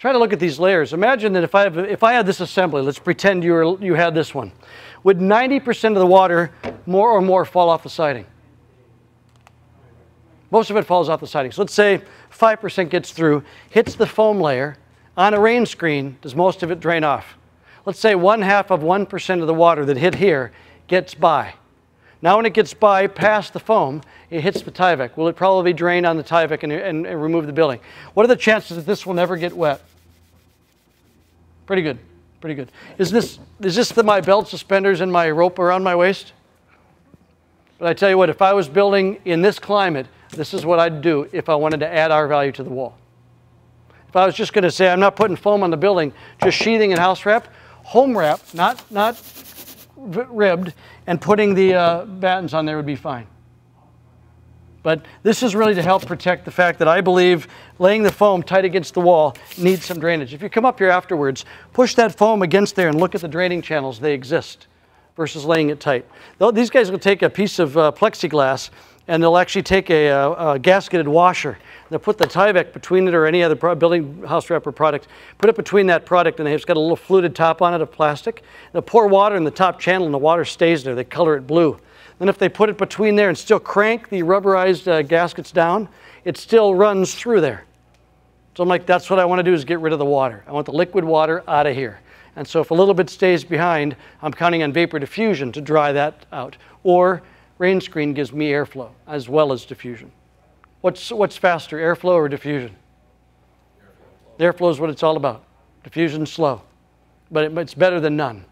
Try to look at these layers. Imagine that if I had this assembly, let's pretend you had this one. Would 90% of the water, more or more, fall off the siding? Most of it falls off the siding. So let's say 5% gets through, hits the foam layer. On a rain screen, does most of it drain off? Let's say 0.5% of the water that hit here gets by. Now when it gets by past the foam, it hits the Tyvek. Will it probably drain on the Tyvek and remove the building? What are the chances that this will never get wet? Pretty good, pretty good. Is this my belt suspenders and my rope around my waist? But I tell you what, if I was building in this climate, this is what I'd do if I wanted to add R value to the wall. If I was just going to say I'm not putting foam on the building, just sheathing and house wrap, home wrap, not ribbed, and putting the battens on there would be fine. But this is really to help protect the fact that I believe laying the foam tight against the wall needs some drainage. If you come up here afterwards, push that foam against there and look at the draining channels. They exist versus laying it tight. These guys will take a piece of plexiglass and they'll actually take a gasketed washer. They'll put the Tyvek between it or any other building house wrapper product, put it between that product, and it's got a little fluted top on it of plastic. They'll pour water in the top channel and the water stays there. They color it blue. Then if they put it between there and still crank the rubberized gaskets down, it still runs through there. So I'm like, that's what I want to do, is get rid of the water. I want the liquid water out of here. And so if a little bit stays behind, I'm counting on vapor diffusion to dry that out. Or rain screen gives me airflow as well as diffusion. What's faster, airflow or diffusion? Airflow is what it's all about. Diffusion's slow, but it's better than none.